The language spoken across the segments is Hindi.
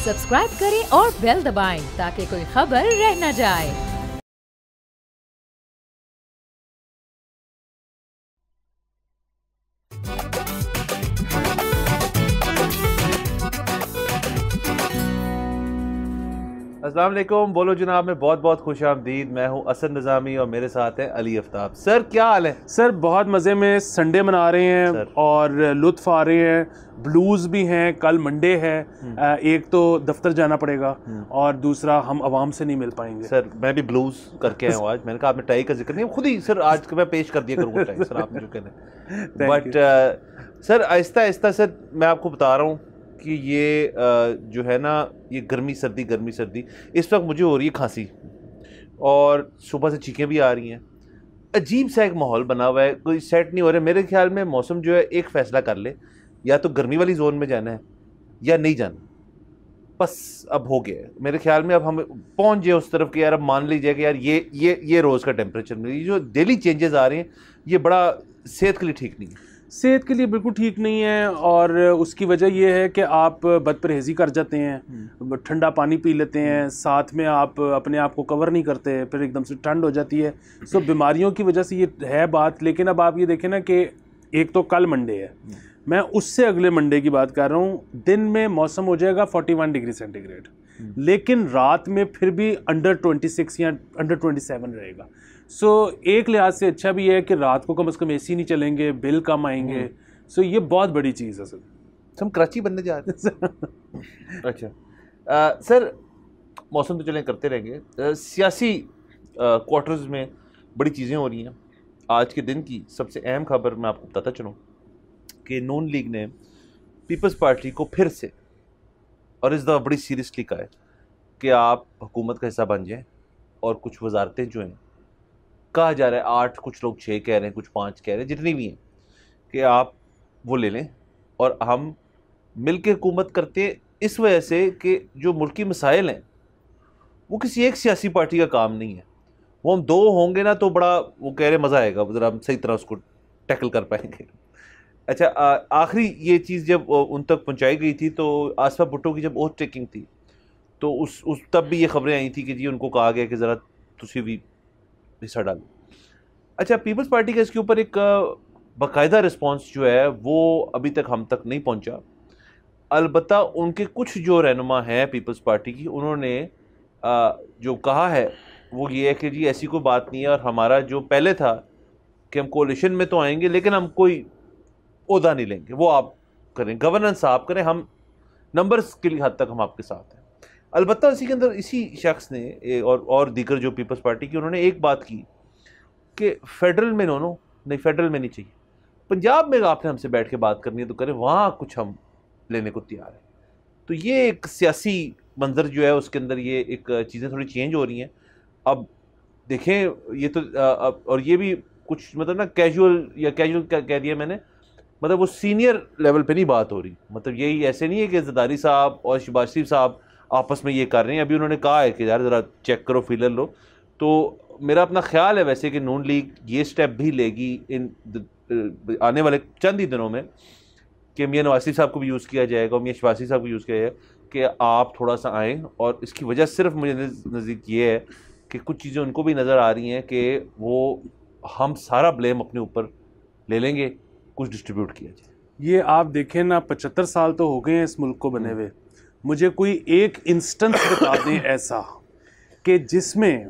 सब्सक्राइब करें और बेल दबाएं ताकि कोई खबर रह न जाए। अस्सलाम वालेकुम, बोलो जनाब में बहुत बहुत खुश आमदीद। मैं हूं असद निज़ामी और मेरे साथ है अली आफ्ताब। सर क्या हाल है? सर बहुत मज़े में संडे मना रहे हैं और लुत्फ़ आ रहे हैं, ब्लूज़ भी हैं। कल मंडे है, एक तो दफ्तर जाना पड़ेगा और दूसरा हम आवाम से नहीं मिल पाएंगे। सर मैं भी ब्लूज़ करके आया हूँ आज। मैंने कहा आपने टाई का जिक्र नहीं, खुद ही सर आज मैं पेश कर दिया करूँगा टाई सर आपने जो कहना। But sir Aahista Aahista sir मैं आपको बता रहा हूँ कि ये जो है ना, ये गर्मी सर्दी इस वक्त मुझे हो रही है खांसी और सुबह से चीखें भी आ रही हैं। अजीब सा एक माहौल बना हुआ है, कोई सेट नहीं हो रहा है। मेरे ख्याल में मौसम जो है एक फ़ैसला कर ले, या तो गर्मी वाली जोन में जाना है या नहीं जाना। बस अब हो गया है मेरे ख्याल में। अब हम पहुंच जाए उस तरफ कि यार अब मान लीजिए कि यार ये रोज़ का टेम्परेचर में ये जो डेली चेंजेस आ रहे हैं, ये बड़ा सेहत के लिए ठीक नहीं है। सेहत के लिए बिल्कुल ठीक नहीं है और उसकी वजह यह है कि आप बदपरहेज़ी कर जाते हैं, ठंडा पानी पी लेते हैं, साथ में आप अपने आप को कवर नहीं करते, फिर एकदम से ठंड हो जाती है। सो बीमारियों की वजह से ये है बात। लेकिन अब आप ये देखें ना कि एक तो कल मंडे है, मैं उससे अगले मंडे की बात कर रहा हूँ। दिन में मौसम हो जाएगा 41 डिग्री सेंटीग्रेड, लेकिन रात में फिर भी अंडर 26 या अंडर 27 रहेगा। सो एक लिहाज से अच्छा भी है कि रात को कम से कम एसी नहीं चलेंगे, बिल कम आएंगे। सो ये बहुत बड़ी चीज़ है सर। हम कराची बनने जा रहे हैं। अच्छा सर, मौसम तो चलें करते रहेंगे। सियासी क्वार्टर्स में बड़ी चीज़ें हो रही हैं। आज के दिन की सबसे अहम खबर मैं आपको बताता चलूँ कि नून लीग ने पीपल्स पार्टी को फिर से, और इस दफ़ा बड़ी सीरियसली कहा है कि आप हुकूमत का हिस्सा बन जाएं और कुछ वजारतें जो हैं, कहा जा रहा है 8, कुछ लोग 6 कह रहे हैं, कुछ 5 कह रहे हैं, जितनी भी हैं, कि आप वो ले लें और हम मिल के हुकूमत करते हैं। इस वजह से कि जो मुल्की मसाइल हैं वो किसी एक सियासी पार्टी का काम नहीं है। वो हम 2 होंगे ना तो बड़ा वो कह रहे मज़ा आएगा, ज़रा हम सही तरह उसको टैकल कर पाएंगे। अच्छा, आखिरी ये चीज़ जब उन तक पहुंचाई गई थी तो आसफा भुट्टो की जब ओथ टेकिंग थी तो उस तब भी ये खबरें आई थी कि जी उनको कहा गया कि ज़रा तुसी भी हिस्सा डालो। अच्छा, पीपल्स पार्टी का इसके ऊपर एक बाकायदा रिस्पांस जो है वो अभी तक हम तक नहीं पहुंचा। अलबत्ता उनके कुछ जो रहनुमा हैं पीपल्स पार्टी की, उन्होंने जो कहा है वो ये है कि जी ऐसी कोई बात नहीं है, और हमारा जो पहले था कि हम कोalition में तो आएंगे लेकिन हम कोई ओहदा नहीं लेंगे, वो आप करें, गवर्नेंस आप करें, हम नंबर्स के लिए हद तक हम आपके साथ हैं। अलबत्ता इसी के अंदर इसी शख्स ने और दीगर जो पीपल्स पार्टी की, उन्होंने एक बात की कि फेडरल में नहीं, फेडरल में नहीं चाहिए, पंजाब में आपने हमसे बैठ के बात करनी है तो करें, वहाँ कुछ हम लेने को तैयार हैं। तो ये एक सियासी मंजर जो है उसके अंदर ये एक चीज़ें थोड़ी चेंज हो रही हैं। अब देखें ये तो और ये भी कुछ मतलब ना कैजुअल कह दिया मैंने, मतलब वो सीनियर लेवल पे नहीं बात हो रही। मतलब यही ऐसे नहीं है कि ज़रदारी साहब और शहबाज शरीफ साहब आपस में ये कर रहे हैं। अभी उन्होंने कहा है कि यार ज़रा चेक करो, फीलर लो। तो मेरा अपना ख्याल है वैसे कि नून लीग ये स्टेप भी लेगी इन आने वाले चंद ही दिनों में कि मियां नवाज शरीफ साहब को भी यूज़ किया जाएगा और मियां शहबाज शरीफ साहब को यूज़ किया जाएगा कि आप थोड़ा सा आएँ। और इसकी वजह सिर्फ मुझे नज़दीक ये है कि कुछ चीज़ें उनको भी नज़र आ रही हैं कि वो हम सारा ब्लेम अपने ऊपर ले लेंगे, कुछ डिस्ट्रीब्यूट किया जाए। ये आप देखें ना, 75 साल तो हो गए हैं इस मुल्क को बने हुए। मुझे कोई एक इंस्टेंस बता दें ऐसा कि जिसमें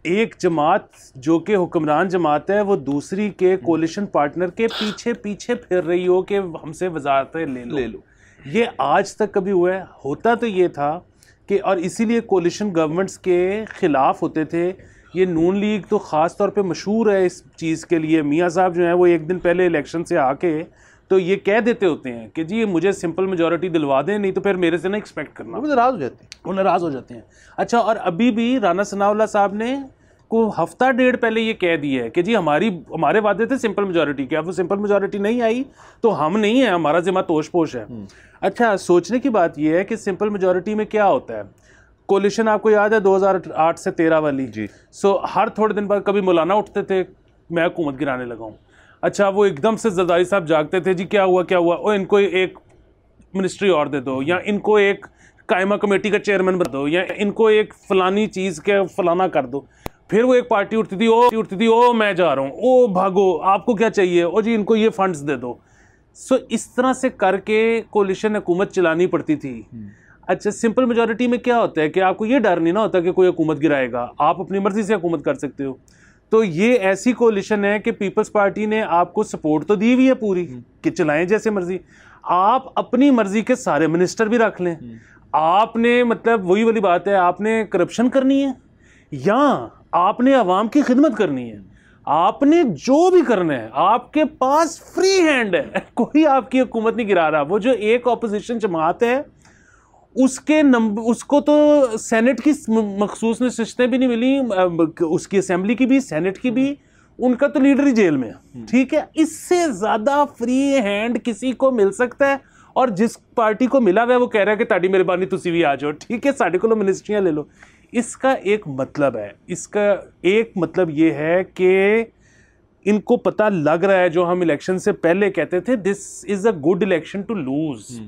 एक जमात जो कि हुक्मरान जमात है वो दूसरी के कोलिशन पार्टनर के पीछे पीछे फिर रही हो कि हमसे वजारतें ले लो। ये आज तक कभी हुआ है? होता तो ये था कि, और इसीलिए कोलिशन गवर्नमेंट्स के ख़िलाफ़ होते थे। ये नून लीग तो ख़ास तौर पे मशहूर है इस चीज़ के लिए। मियाँ साहब जो हैं वो एक दिन पहले इलेक्शन से आके तो ये कह देते होते हैं कि जी मुझे सिंपल मेजॉरिटी दिलवा दें, नहीं तो फिर मेरे से ना एक्सपेक्ट करना। वो नाराज़ हो जाते हैं, वो नाराज़ हो जाते हैं। अच्छा, और अभी भी राना सनाउल्लाह साहब ने को हफ्ता डेढ़ पहले ये कह दिया है कि जी हमारे वादे थे सिंपल मेजॉरिटी के, अब वो सिंपल मेजॉरिटी नहीं आई तो हम नहीं है, हमारा जिम्मा तोश पोश है। अच्छा, सोचने की बात यह है कि सिंपल मेजॉरिटी में क्या होता है। कोलिशन आपको याद है 2008 से 13 वाली जी। सो हर थोड़े दिन बाद कभी मौलाना उठते थे मैं हुकूमत गिराने लगा हूँ। अच्छा, वो एकदम से जरदारी साहब जागते थे, जी क्या हुआ, और इनको एक मिनिस्ट्री और दे दो, या इनको एक कायमा कमेटी का चेयरमैन बना दो, या इनको एक फलानी चीज़ के फलाना कर दो। फिर वो एक पार्टी उठती थी, ओ मैं जा रहा हूँ, ओ भागो, आपको क्या चाहिए, ओ जी इनको ये फंड्स दे दो। सो इस तरह से करके कोलिशन हुकूमत चलानी पड़ती थी। अच्छा, सिंपल मेजॉरिटी में क्या होता है कि आपको ये डर नहीं ना होता कि कोई हुकूमत गिराएगा, आप अपनी मर्जी से हुकूमत कर सकते हो। तो ये ऐसी कोलिशन है कि पीपल्स पार्टी ने आपको सपोर्ट तो दी हुई है पूरी कि चलाएं जैसे मर्जी, आप अपनी मर्जी के सारे मिनिस्टर भी रख लें। आपने मतलब वही वाली बात है, आपने करप्शन करनी है या आपने अवाम की खिदमत करनी है, आपने जो भी करना है आपके पास फ्री हैंड है, कोई आपकी हुकूमत नहीं गिरा रहा। वो जो एक ऑपोजिशन जमात है उसके नंबर, उसको तो सेनेट की मखसूस नशिस्तें भी नहीं मिली, उसकी असेंबली की भी, सेनेट की भी, उनका तो लीडर ही जेल में है। ठीक है, इससे ज़्यादा फ्री हैंड किसी को मिल सकता है? और जिस पार्टी को मिला हुआ है वो कह रहा है कि ताड़ी मेहरबानी तुसी भी आ जाओ, ठीक है, साढ़े को मिनिस्ट्रियाँ ले लो। इसका एक मतलब है, इसका एक मतलब ये है कि इनको पता लग रहा है, जो हम इलेक्शन से पहले कहते थे this is a good election to lose.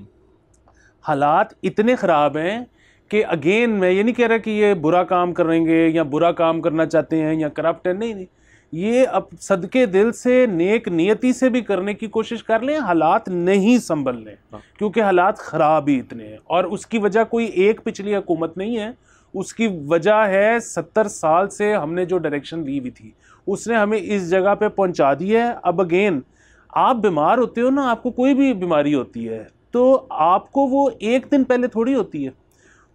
हालात इतने ख़राब हैं कि अगेन मैं ये नहीं कह रहा कि ये बुरा काम करेंगे या बुरा काम करना चाहते हैं या करप्ट है, नहीं, ये अब सदके दिल से नेक नियति से भी करने की कोशिश कर लें, हालात नहीं संभल लें, क्योंकि हालात ख़राब ही इतने हैं। और उसकी वजह कोई एक पिछली हुकूमत नहीं है, उसकी वजह है 70 साल से हमने जो डायरेक्शन ली हुई थी उसने हमें इस जगह पे पहुंचा दी है। अब अगेन आप बीमार होते हो ना, आपको कोई भी बीमारी होती है तो आपको वो एक दिन पहले थोड़ी होती है,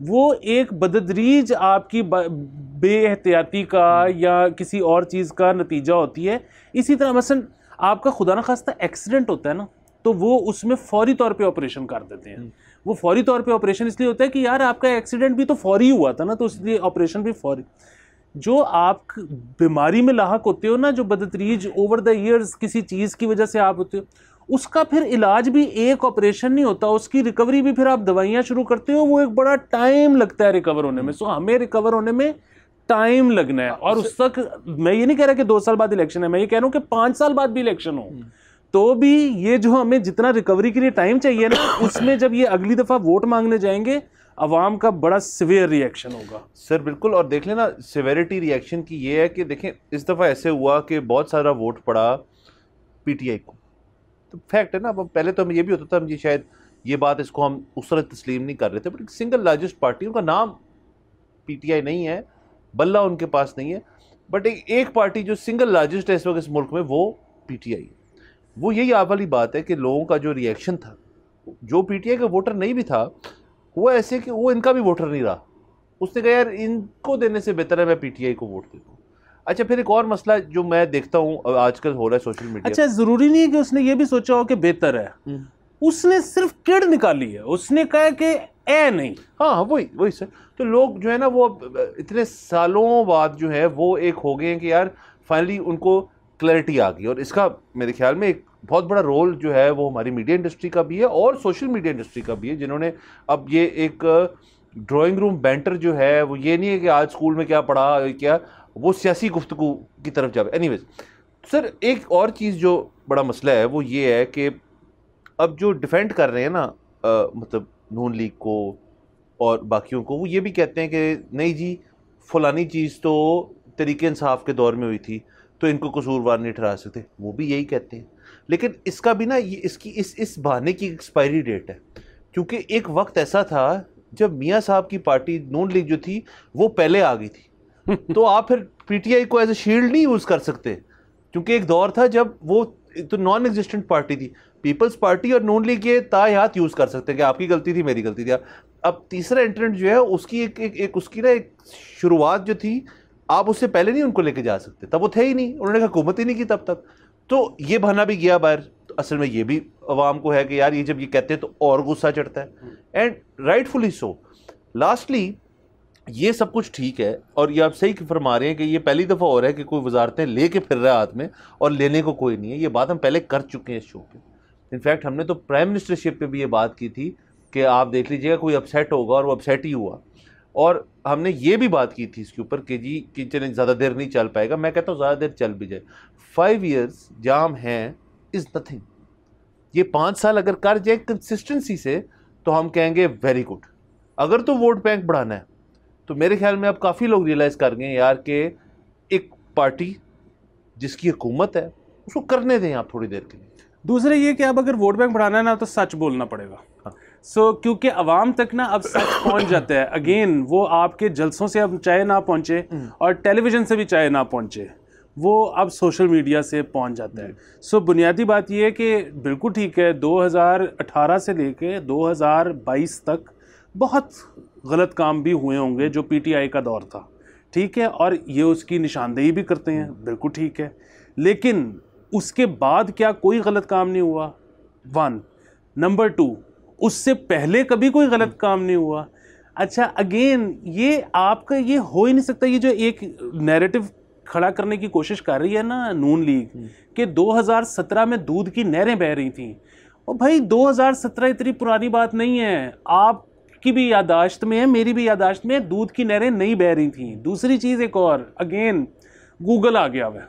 वो एक बदतदरीज आपकी बेएहतियाती का या किसी और चीज़ का नतीजा होती है। इसी तरह मसलन आपका खुदा न खास्ता एक्सीडेंट होता है ना, तो वो उसमें फौरी तौर पे ऑपरेशन कर देते हैं। वो फौरी तौर पे ऑपरेशन इसलिए होता है कि यार आपका एक्सीडेंट भी तो फौरी हुआ था ना, तो इसलिए ऑपरेशन भी फौरी। जो आप बीमारी में लाहक होते हो ना, जो बदतरीज ओवर द ईयर्स किसी चीज़ की वजह से आप होते हो, उसका फिर इलाज भी एक ऑपरेशन नहीं होता, उसकी रिकवरी भी फिर आप दवाइयाँ शुरू करते हो, वो एक बड़ा टाइम लगता है रिकवर होने में। सो हमें रिकवर होने में टाइम लगना है, और उस तक मैं ये नहीं कह रहा कि 2 साल बाद इलेक्शन है, मैं ये कह रहा हूँ कि 5 साल बाद भी इलेक्शन हो, तो भी ये जो हमें जितना रिकवरी के लिए टाइम चाहिए ना, उसमें जब ये अगली दफ़ा वोट मांगने जाएंगे अवाम का बड़ा सिवियर रिएक्शन होगा। सर बिल्कुल, और देख लेना सिवेरिटी रिएक्शन की ये है कि देखें इस दफ़ा ऐसे हुआ कि बहुत सारा वोट पड़ा पीटीआई को, तो फैक्ट है ना। अब पहले तो हम ये भी होता था, हम ये शायद ये बात इसको हम उस तरह तस्लीम नहीं कर रहे थे, बट सिंगल लार्जेस्ट पार्टी, उनका नाम पीटीआई नहीं है, बल्ला उनके पास नहीं है, बट एक पार्टी जो सिंगल लार्जेस्ट है इस वक्त इस मुल्क में वो पीटीआई है। वो यही आप वाली बात है कि लोगों का जो रिएक्शन था, जो पीटीआई का वोटर नहीं भी था वो ऐसे कि वो इनका भी वोटर नहीं रहा, उसने कहा यार इनको देने से बेहतर है मैं पीटीआई को वोट देता हूँ। अच्छा, फिर एक और मसला जो मैं देखता हूँ आजकल हो रहा है सोशल मीडिया। अच्छा, जरूरी नहीं है कि उसने ये भी सोचा हो कि बेहतर है, उसने सिर्फ किड निकाली है, उसने कहा कि ए नहीं। हाँ वही सर। तो लोग जो है ना वो इतने सालों बाद जो है वो एक हो गए हैं कि यार फाइनली उनको क्लैरिटी आ गई। और इसका मेरे ख्याल में एक बहुत बड़ा रोल जो है वो हमारी मीडिया इंडस्ट्री का भी है और सोशल मीडिया इंडस्ट्री का भी है, जिन्होंने अब ये एक ड्राइंग रूम बैंटर जो है वो ये नहीं है कि आज स्कूल में क्या पढ़ा क्या, वो सियासी गुफ्तगू की तरफ जाए। एनीवेज सर, एक और चीज़ जो बड़ा मसला है वो ये है कि अब जो डिफेंड कर रहे हैं ना मतलब नून लीग को और बाकियों को, वो ये भी कहते हैं कि नहीं जी फलानी चीज़ तो तरीके इंसाफ के दौर में हुई थी तो इनको कसूरवार नहीं ठहरा सकते, वो भी यही कहते हैं। लेकिन इसका भी ना ये इसकी इस बहाने की एक्सपायरी डेट है, क्योंकि एक वक्त ऐसा था जब मियाँ साहब की पार्टी नून लीग जो थी वो पहले आ गई थी तो आप फिर पीटीआई को एज ए शील्ड नहीं यूज़ कर सकते, क्योंकि एक दौर था जब वो तो नॉन एग्जिस्टेंट पार्टी थी। पीपल्स पार्टी और नून लीग ये तायात यूज़ कर सकते हैं कि आपकी गलती थी मेरी गलती थी। अब तीसरा एंट्रेंट जो है उसकी एक उसकी ना एक शुरुआत जो थी, आप उससे पहले नहीं उनको लेके जा सकते, तब वो थे ही नहीं, उन्होंने हुकूमत ही नहीं की तब तक। तो ये बहाना भी गया बाहर। तो असल में ये भी अवाम को है कि यार ये जब ये कहते हैं तो और गुस्सा चढ़ता है, एंड राइटफुली सो। लास्टली ये सब कुछ ठीक है, और ये आप सही फरमा रहे हैं कि ये पहली दफ़ा हो रहा है कि कोई वजारतें लेके फिर रहा है हाथ में और लेने को कोई नहीं है। ये बात हम पहले कर चुके हैं इस शो पे। इनफैक्ट हमने तो प्राइम मिनिस्टरशिप पे भी ये बात की थी कि आप देख लीजिएगा कोई अपसेट होगा, और वो अपसेट ही हुआ। और हमने ये भी बात की थी इसके ऊपर कि जी किचन ज़्यादा देर नहीं चल पाएगा। मैं कहता हूँ ज़्यादा देर चल भी जाए, 5 years जाम है इज़ नथिंग। ये 5 साल अगर कर जाए कंसिस्टेंसी से तो हम कहेंगे वेरी गुड। अगर तो वोट बैंक बढ़ाना है तो मेरे ख्याल में अब काफ़ी लोग रियलाइज़ कर गए यार कि एक पार्टी जिसकी हुकूमत है उसको करने दें आप थोड़ी देर के लिए। दूसरा ये कि अब अगर वोट बैंक बढ़ाना है ना तो सच बोलना पड़ेगा। क्योंकि अवाम तक ना अब सच पहुंच जाता है। अगेन वो आपके जलसों से अब चाहे ना पहुंचे और टेलीविजन से भी चाहे ना पहुंचे, वो अब सोशल मीडिया से पहुंच जाता है। बुनियादी बात ये है कि बिल्कुल ठीक है, 2018 से लेके 2022 तक बहुत गलत काम भी हुए होंगे जो पीटीआई का दौर था, ठीक है, और ये उसकी निशानदेही भी करते हैं, बिल्कुल ठीक है, लेकिन उसके बाद क्या कोई गलत काम नहीं हुआ? 1 नंबर 2 उससे पहले कभी कोई गलत काम नहीं हुआ। अच्छा, अगेन ये आपका ये हो ही नहीं सकता। ये जो एक नैरेटिव खड़ा करने की कोशिश कर रही है ना नून लीग कि 2017 में दूध की नहरें बह रही थी, और भाई 2017 इतनी पुरानी बात नहीं है, आपकी भी यादाश्त में है, मेरी भी यादाश्त में, दूध की नहरें नहीं बह रही थी। दूसरी चीज़ एक और, अगेन गूगल आ गया हुआ।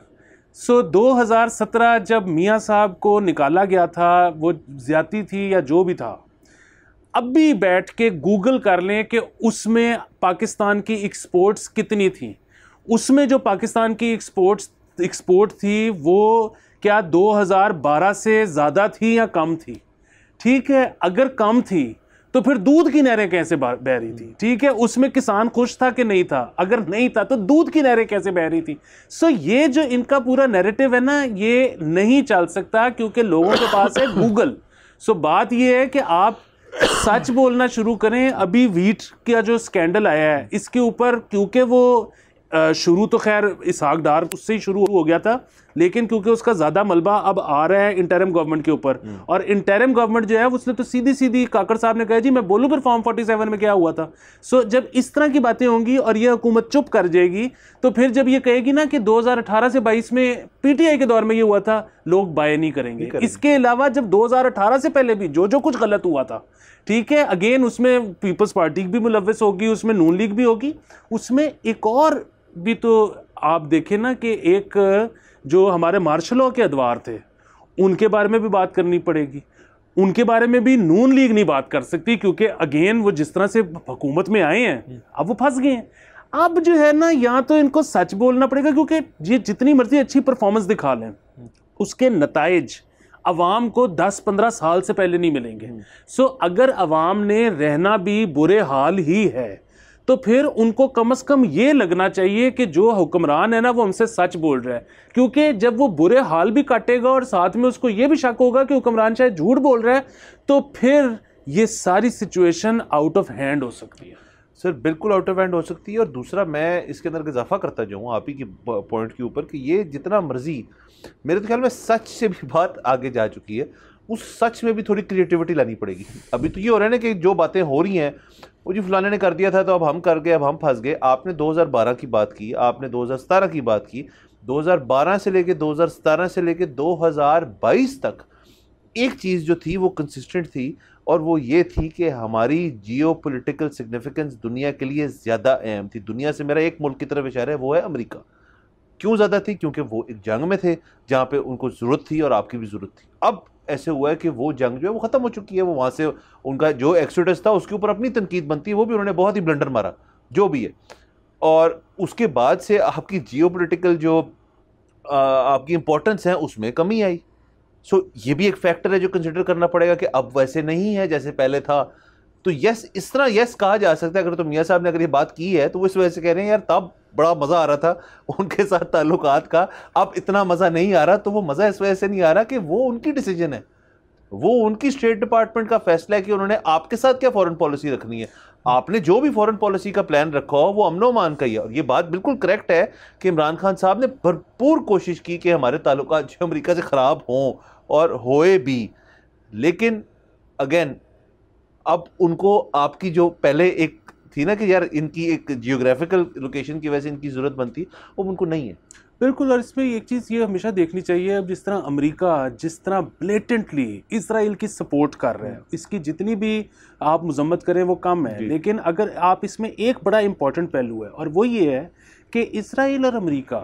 2017 जब मियाँ साहब को निकाला गया था, वो ज्यादती थी या जो भी था, अब भी बैठ के गूगल कर लें कि उसमें पाकिस्तान की एक्सपोर्ट्स कितनी थी। उसमें जो पाकिस्तान की एक्सपोर्ट थी वो क्या 2012 से ज़्यादा थी या कम थी? ठीक है, अगर कम थी तो फिर दूध की नहरें कैसे बह रही थी? ठीक है, उसमें किसान खुश था कि नहीं था? अगर नहीं था तो दूध की नहरें कैसे बह रही थी? ये जो इनका पूरा नैरेटिव है ना, ये नहीं चल सकता क्योंकि लोगों के पास है गूगल। बात ये है कि आप सच बोलना शुरू करें। अभी वीट का जो स्कैंडल आया है इसके ऊपर, क्योंकि वो शुरू तो खैर इसहाक डार उससे ही शुरू हो गया था, लेकिन क्योंकि उसका ज़्यादा मलबा अब आ रहा है इंटरिम गवर्नमेंट के ऊपर, और इंटरिम गवर्नमेंट जो है उसने तो सीधी सीधी काकड़ साहब ने कहा जी मैं बोलूँ फिर फॉर्म 47 में क्या हुआ था। जब इस तरह की बातें होंगी और ये हुकूमत चुप कर जाएगी, तो फिर जब ये कहेगी ना कि 2018 से 22 में पीटीआई के दौर में ये हुआ था, लोग बाय नहीं करेंगे। इसके अलावा जब 2018 से पहले भी जो कुछ गलत हुआ था, ठीक है, अगेन उसमें पीपल्स पार्टी भी मुलव्वस होगी, उसमें नून लीग भी होगी, उसमें एक और भी तो आप देखें ना कि एक जो हमारे मार्शल लॉ के अदवार थे उनके बारे में भी बात करनी पड़ेगी। उनके बारे में भी नून लीग नहीं बात कर सकती क्योंकि अगेन वो जिस तरह से हुकूमत में आए हैं अब वो फंस गए हैं। अब जो है ना, या तो इनको सच बोलना पड़ेगा क्योंकि ये जितनी मर्जी अच्छी परफॉर्मेंस दिखा लें उसके नताइज अवाम को 10-15 साल से पहले नहीं मिलेंगे। अगर अवाम ने रहना भी बुरे हाल ही है तो फिर उनको कम से कम ये लगना चाहिए कि जो हुक्मरान है ना वो हमसे सच बोल रहा है, क्योंकि जब वो बुरे हाल भी काटेगा और साथ में उसको ये भी शक होगा कि हुक्मरान शायद झूठ बोल रहा है, तो फिर ये सारी सिचुएशन आउट ऑफ हैंड हो सकती है। सर बिल्कुल आउट ऑफ हैंड हो सकती है। और दूसरा मैं इसके अंदर इजाफा करता जाऊँ आप ही की पॉइंट के ऊपर कि ये जितना मर्जी, मेरे तो ख्याल में सच से भी बात आगे जा चुकी है, उस सच में भी थोड़ी क्रिएटिविटी लानी पड़ेगी। अभी तो ये हो रहा है ना कि जो बातें हो रही हैं वो जी फलाने ने कर दिया था तो अब हम कर गए, अब हम फंस गए। आपने 2012 की बात की, आपने 2017 की बात की, 2012 से लेके 2017 से लेके 2022 तक एक चीज़ जो थी वो कंसिस्टेंट थी, और वो ये थी कि हमारी जियोपॉलिटिकल सिग्निफिकेंस दुनिया के लिए ज़्यादा अहम थी। दुनिया से मेरा एक मुल्क की तरफ इशारा है, वो है अमेरिका। क्यों ज़्यादा थी? क्योंकि वो एक जंग में थे जहाँ पे उनको ज़रूरत थी और आपकी भी ज़रूरत थी। अब ऐसे हुआ है कि वो जंग जो है वो ख़त्म हो चुकी है, वो वहाँ से उनका जो एक्सोडस था उसके ऊपर अपनी तनकीद बनती है, वो भी उन्होंने बहुत ही ब्लंडर मारा जो भी है। और उसके बाद से आपकी जियोपॉलिटिकल जो आपकी इंपॉर्टेंस है उसमें कमी आई। ये भी एक फैक्टर है जो कंसिडर करना पड़ेगा कि अब वैसे नहीं है जैसे पहले था। तो यस, इस तरह यस कहा जा सकता है। अगर तो मियाँ साहब ने अगर ये बात की है तो वो इस वजह से कह रहे हैं यार तब बड़ा मज़ा आ रहा था उनके साथ ताल्लुकात का, अब इतना मज़ा नहीं आ रहा। तो वो मज़ा इस वजह से नहीं आ रहा कि वो उनकी डिसीजन है, वो उनकी स्टेट डिपार्टमेंट का फैसला है कि उन्होंने आपके साथ क्या फॉरेन पॉलिसी रखनी है। आपने जो भी फॉरेन पॉलिसी का प्लान रखा हो वो अमनो मान का ही है। और ये बात बिल्कुल करेक्ट है कि इमरान खान साहब ने भरपूर कोशिश की कि हमारे ताल्लुकात जो अमेरिका से ख़राब हों और होए भी, लेकिन अगेन अब उनको आपकी जो पहले एक थी ना कि यार इनकी एक जियोग्राफिकल लोकेशन की वजह से इनकी ज़रूरत बनती, वो उनको नहीं है। बिल्कुल। और इसमें एक चीज़ ये हमेशा देखनी चाहिए, अब जिस तरह अमेरिका जिस तरह ब्लेटेंटली इसराइल की सपोर्ट कर रहे हैं, इसकी जितनी भी आप मजम्मत करें वो कम है, लेकिन अगर आप इसमें एक बड़ा इंपॉर्टेंट पहलू है और वो ये है कि इसराइल और अमेरिका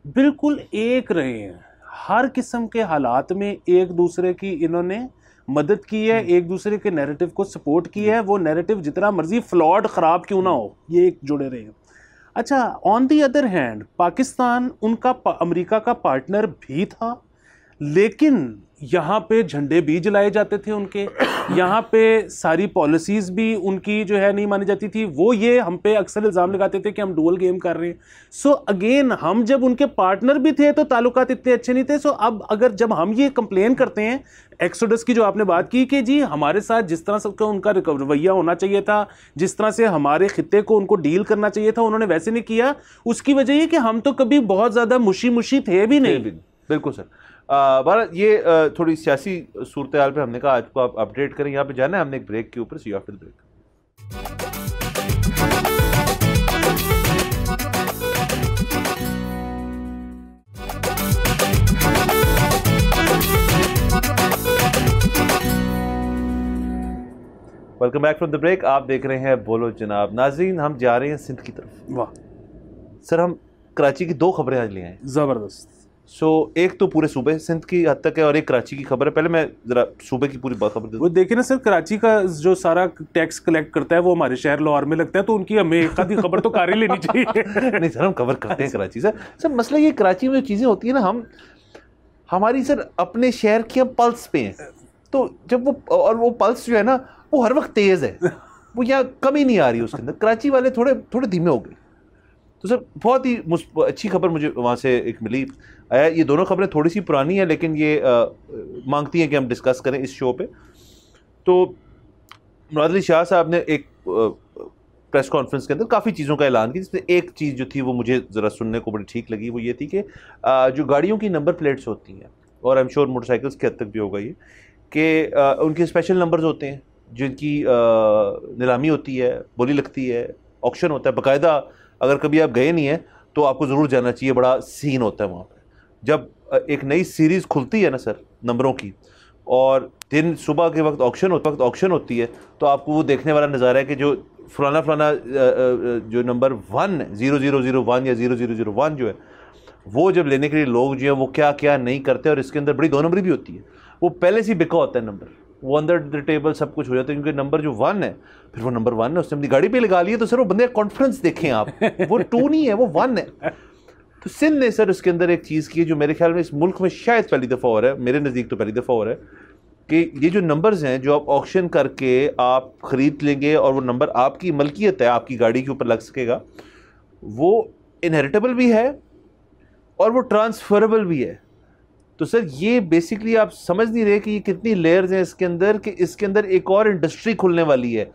बिल्कुल एक रहे हैं, हर किस्म के हालात में एक दूसरे की इन्होंने मदद की है, एक दूसरे के नैरेटिव को सपोर्ट किया है, वो नैरेटिव जितना मर्जी फ्लॉड ख़राब क्यों ना हो, ये एक जुड़े रहे हैं। अच्छा, on the other hand Pakistan उनका अमेरिका का पार्टनर भी था, लेकिन यहाँ पे झंडे भी जलाए जाते थे उनके, यहाँ पे सारी पॉलिसीज़ भी उनकी जो है नहीं मानी जाती थी। वो ये हम पे अक्सर इल्ज़ाम लगाते थे कि हम डुअल गेम कर रहे हैं। सो अगेन हम जब उनके पार्टनर भी थे तो ताल्लुकात इतने अच्छे नहीं थे। सो अब अगर जब हम ये कंप्लेन करते हैं एक्सोडस की, जो आपने बात की कि जी हमारे साथ जिस तरह से उनका रवैया होना चाहिए था, जिस तरह से हमारे खित्ते को उनको डील करना चाहिए था, उन्होंने वैसे नहीं किया। उसकी वजह ये कि हम तो कभी बहुत ज़्यादा मुशी थे भी नहीं। बिल्कुल सर। भारत ये थोड़ी सियासी सूरत हाल पे हमने कहा आज को आप अपडेट करें। यहाँ पे जाना है हमने एक ब्रेक के ऊपर। See after the break. Welcome back from the break. आप देख रहे हैं बोलो जनाब। नाज़रीन, हम जा रहे हैं सिंध की तरफ। वाह सर, हम कराची की 2 खबरें आज ले आए। ज़बरदस्त। एक तो पूरे सूबे सिंध की हद तक है और एक कराची की खबर है। पहले मैं जरा सूबे की पूरी खबर दे। वो देखिए ना सर, कराची का जो सारा टैक्स कलेक्ट करता है वो हमारे शहर लाहौर में लगता है, तो उनकी हमें एक आधी खबर तो कार ही लेनी चाहिए। नहीं सर, हम कवर करते हैं कराची। सर मसला ये कराची में जो चीज़ें होती है ना, हमारी सर अपने शहर की हम पल्स पे हैं। तो जब वो पल्स जो है ना वो हर वक्त तेज़ है, वो यहाँ कमी नहीं आ रही उसके अंदर। कराची वाले थोड़े धीमे हो गए। तो सर बहुत ही अच्छी खबर मुझे वहाँ से एक मिली। ये दोनों खबरें थोड़ी सी पुरानी है लेकिन ये मांगती हैं कि हम डिस्कस करें इस शो पे। तो मुराद अली शाह साहब ने एक प्रेस कॉन्फ्रेंस के अंदर काफ़ी चीज़ों का ऐलान किया, जिसमें एक चीज़ जो थी वो मुझे ज़रा सुनने को बड़ी ठीक लगी। वो ये थी कि जो गाड़ियों की नंबर प्लेट्स होती हैं, और आई एम श्योर मोटरसाइकिल्स के हद तक भी होगा ये, कि उनके स्पेशल नंबर्स होते हैं जिनकी नीलामी होती है, बोली लगती है, ऑक्शन होता है बाकायदा। अगर कभी आप गए नहीं हैं तो आपको ज़रूर जाना चाहिए। बड़ा सीन होता है वहाँ पर जब एक नई सीरीज़ खुलती है ना सर नंबरों की, और दिन सुबह के वक्त ऑक्शन होती है, तो आपको वो देखने वाला नज़ारा है कि जो फलाना जो नंबर 1 0001 या 0001 जो है, वो जब लेने के लिए लोग जो है वो क्या क्या नहीं करते। और इसके अंदर बड़ी 2 नंबरी भी होती है। वो पहले से बिका होता है नंबर, वो अंदर द टेबल सब कुछ हो जाता है, क्योंकि नंबर जो 1 है, फिर वो नंबर 1 है, उसने अपनी गाड़ी पे लगा लिया। तो सर वो बंदे कॉन्फ्रेंस देखें आप, वो 2 नहीं है, वो 1 है। तो सिंध ने सर उसके अंदर एक चीज़ की है जो मेरे ख्याल में इस मुल्क में शायद पहली दफ़ा हो रहा है, मेरे नज़दीक तो पहली दफ़ा हो रहा है, कि ये जो नंबर्स हैं जो आप ऑक्शन करके आप ख़रीद लेंगे और वो नंबर आपकी मलकियत है, आपकी गाड़ी के ऊपर लग सकेगा, वो इनहेरिटेबल भी है और वो ट्रांसफरेबल भी है। तो सर ये बेसिकली आप समझ नहीं रहे कि ये कितनी लेयर्स हैं इसके अंदर, कि इसके अंदर एक और इंडस्ट्री खुलने वाली है